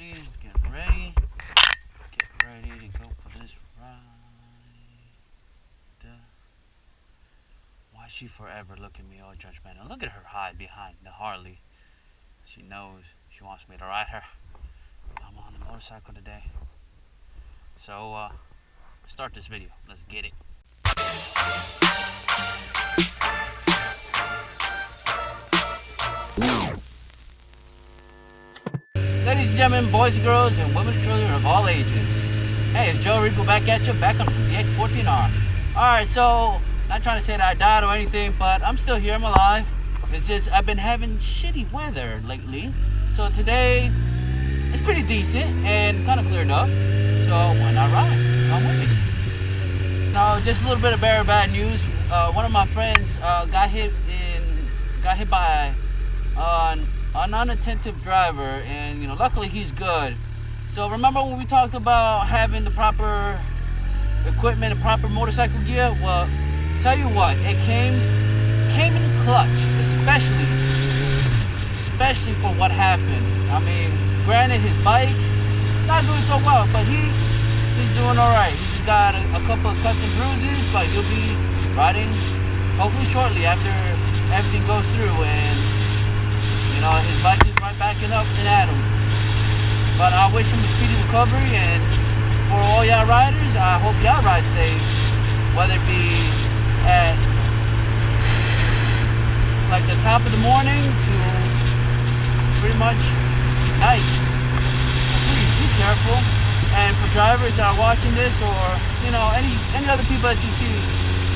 everybody. Get ready. Get ready to go for this ride. Why is she forever looking at me all judgmental? Look at her hide behind the Harley. She knows she wants me to ride her. I'm on the motorcycle today. So, start this video. Let's get it. Ladies and gentlemen, boys and girls, and women and children of all ages. Hey, it's Joe Repo back at you, back on the ZX14R. Alright, so, not trying to say that I died or anything, but I'm still here, I'm alive. It's just, I've been having shitty weather lately. So today, it's pretty decent and kind of cleared up. So, why not ride? Come with me. Now, just a little bit of very bad news. One of my friends got hit by an unattentive driver, and luckily he's good. So remember when we talked about having the proper equipment and proper motorcycle gear? Well, tell you what, it came in clutch, especially for what happened. I mean, granted, his bike not doing so well, but he's doing all right. He just got a couple of cuts and bruises, but he'll be riding hopefully shortly after everything goes through, and his bike is right backing up and at him. But I wish him a speedy recovery, and for all y'all riders, I hope y'all ride safe, whether it be at like the top of the morning to pretty much night. So please be careful. And for drivers that are watching this, or any other people that you see,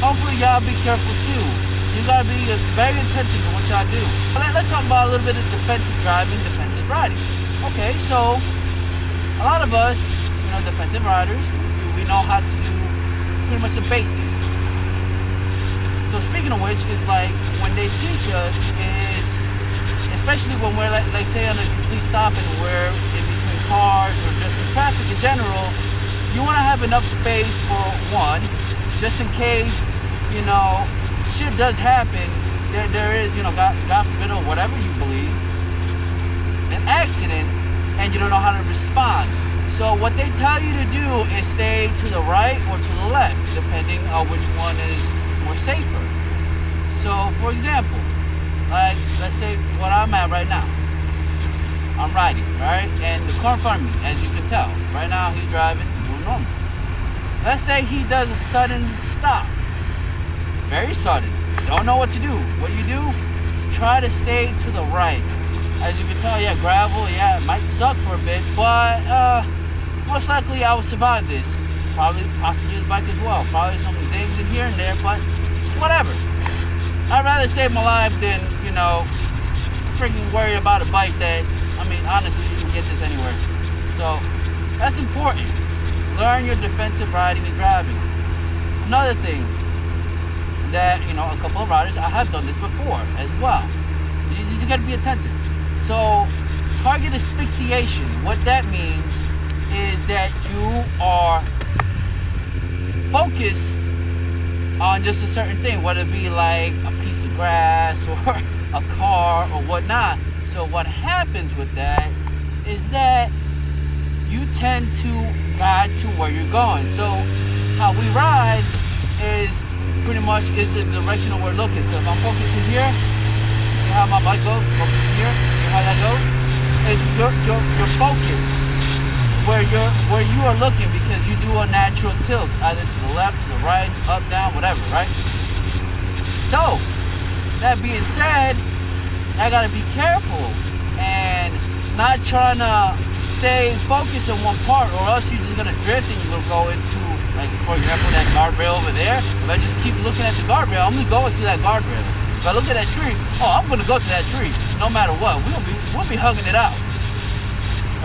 hopefully y'all be careful too. You gotta be very attentive to what y'all do. Let's talk about a little bit of defensive driving, defensive riding. Okay, so a lot of us, defensive riders, we know how to do pretty much the basics. So speaking of which, it's like when they teach us is, especially when we're like say on a complete stop and we're in between cars or just in traffic in general, you want to have enough space for one, just in case, shit does happen. There is, God forbid, or whatever you believe, an accident, and you don't know how to respond. So what they tell you to do is stay to the right or to the left, depending on which one is more safer. So, for example, like, let's say what I'm at right now. I'm riding, right? And the car in front of me, as you can tell, right now he's driving, doing normal. Let's say he does a sudden stop. Very sudden. Don't know what to do. What you do? Try to stay to the right. As you can tell, yeah, gravel, yeah, it might suck for a bit, but most likely I will survive this. Possibly the bike as well. Probably some dings in here and there, but it's whatever. I'd rather save my life than, freaking worry about a bike that, honestly, you can get this anywhere. So, that's important. Learn your defensive riding and driving. Another thing that, a couple of riders, I have done this before as well. You just gotta be attentive. So, target asphyxiation, what that means is that you are focused on just a certain thing, whether it be like a piece of grass or a car or whatnot. So what happens with that is that you tend to ride to where you're going. So how we ride is pretty much is the direction that we're looking. So if I'm focusing here, see how my bike goes? Focusing here, see how that goes? Is your focus where you are looking, because you do a natural tilt, either to the left, to the right, up, down, whatever, right? So, that being said, I gotta be careful and not trying to stay focused on one part, or else you're just gonna drift and you're gonna go into, like, for example, that guardrail over there. If I just keep looking at the guardrail, I'm gonna go into that guardrail. If I look at that tree, I'm gonna go to that tree, no matter what. We'll be hugging it out.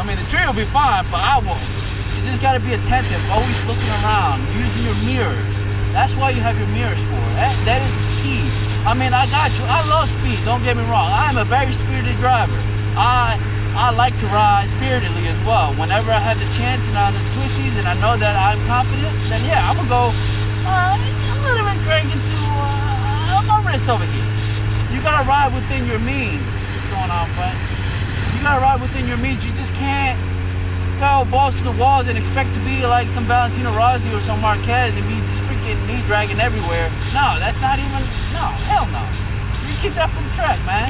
The tree will be fine, but I won't. You just gotta be attentive, always looking around, using your mirrors. That's why you have your mirrors for. That is key. I got you. I love speed, don't get me wrong. I am a very spirited driver. I like to ride spiritedly as well. Whenever I have the chance and on the twisties and I know that I'm confident, then yeah, I'm gonna go a little bit cranking to my wrist over here. You gotta ride within your means. What's going on, friend? You gotta ride within your means. You just can't out balls to the walls and expect to be like some Valentino Rossi or some Marquez and be just freaking knee dragging everywhere. No, that's not even, no, hell no. You keep that for the track, man.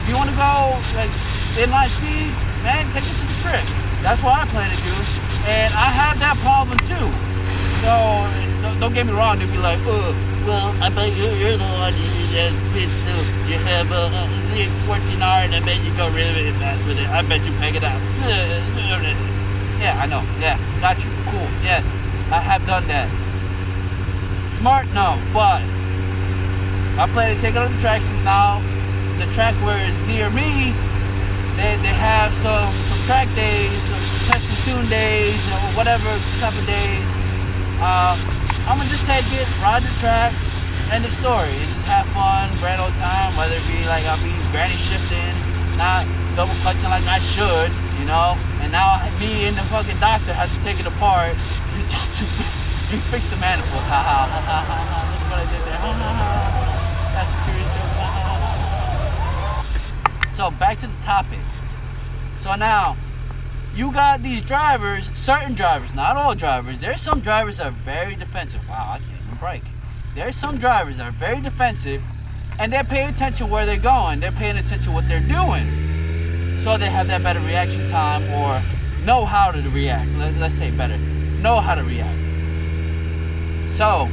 If you want to go like inline speed, man, take it to the strip. That's what I plan to do. And I have that problem too. So don't get me wrong, they'll be like, oh, well, I bet you're the one that speed too. You have a ZX14R and I bet you go really, really fast with it. I bet you peg it out. Yeah, I know. Yeah, got you. Cool. Yes, I have done that. Smart? No, but I plan to take it on the track since now the track where it's near me, they have some track days, some test and tune days, or whatever type of days. I'm gonna just take it, ride the track, end the story, and just have fun, grand old time. Whether it be like I'll be granny shifting, not double clutching like I should, you know. And now me and the fucking doctor have to take it apart just to fix the manifold. Ha ha ha ha ha. Look what I did there. Ha ha ha. That's the curious jokes. Ha ha ha. So back to the topic. So now, you got these drivers, certain drivers, not all drivers. There's some drivers that are very defensive. Wow, I can't even brake. There's some drivers that are very defensive and they're paying attention where they're going. They're paying attention what they're doing. So they have that better reaction time or know how to react. Let's say better. Know how to react. So,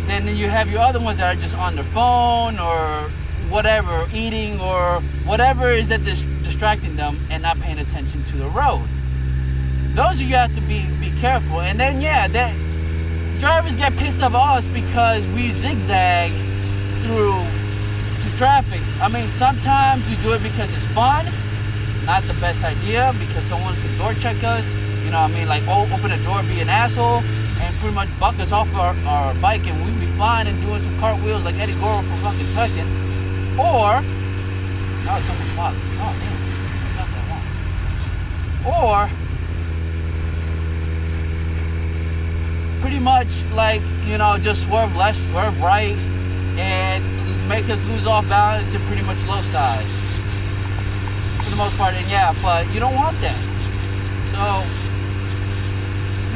then you have your other ones that are just on their phone or whatever, eating or whatever is that distracting them and not paying attention to the road. Those you have to be careful. And then yeah, that drivers get pissed off us because we zigzag through to traffic. I mean, sometimes we do it because it's fun, not the best idea because someone could door check us, you know what I mean, like open a door, be an asshole and pretty much buck us off our bike and we'd be flying and doing some cartwheels like Eddie Goro from fucking Tucking. Or now it's almost wild. Oh damn. Or pretty much like, you know, just swerve left, swerve right and make us lose off balance and pretty much low side for the most part. And yeah, but you don't want that. So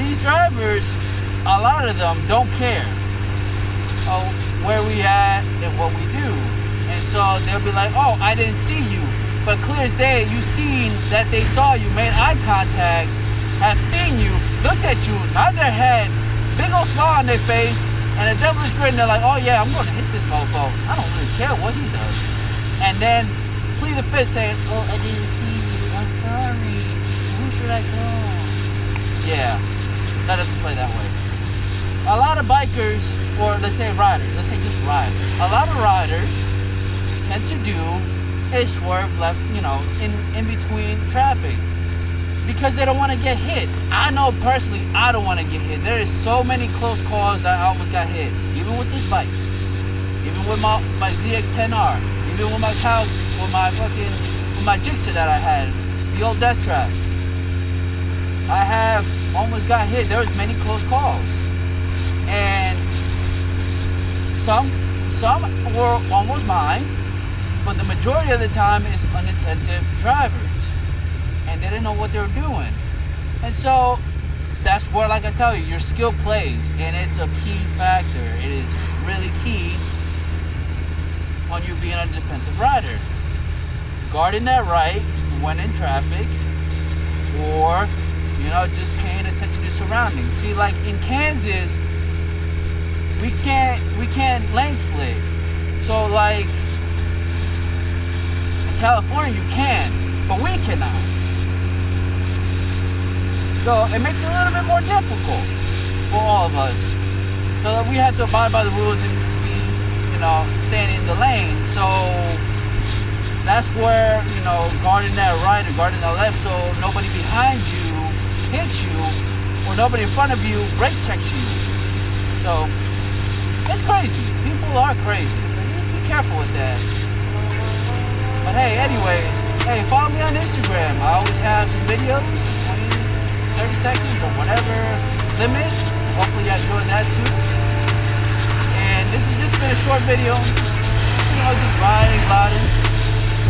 these drivers, a lot of them don't care where we at and what we do. And so they'll be like, oh, I didn't see you. But clear as day, you seen that they saw you, made eye contact, have seen you, looked at you, nod their head, big old smile on their face, and a devilish grin. They're like, oh yeah, I'm going to hit this mofo. I don't really care what he does. And then plead the fifth saying, oh, I didn't see you. I'm sorry. Who should I call? Yeah, that doesn't play that way. A lot of bikers, or let's say riders, let's say just riders. A lot of riders tend to do is swerve left, you know, in between traffic because they don't want to get hit. I know personally I don't want to get hit. There is so many close calls that I almost got hit, even with this bike, even with my ZX10R, even with my couch, with my Jixer that I had, the old Death Trap. I have almost got hit. There was many close calls, and some were almost mine. But the majority of the time is unattentive drivers and they didn't know what they were doing. And so that's where, like I tell you, your skill plays and it's a key factor. It is really key on you being a defensive rider. Guarding that right when in traffic or, you know, just paying attention to surroundings. See, like in Kansas, we can't lane split. So like California you can, but we cannot. So it makes it a little bit more difficult for all of us. So that we have to abide by the rules and be, you know, staying in the lane. So that's where, you know, guarding that right or guarding that left so nobody behind you hits you or nobody in front of you brake checks you. So it's crazy. People are crazy. So be careful with that. But hey, anyways, hey, follow me on Instagram. I always have some videos, 20, 30 seconds or whatever limit. Hopefully you enjoyed that too. And this has just been a short video. You know, just riding, gliding,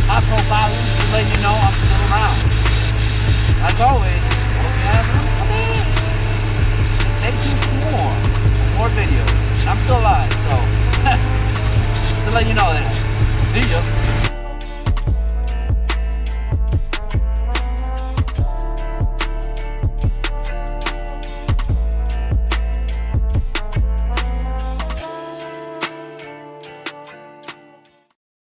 high profiling, to let you know I'm still around. Like always. let you know that.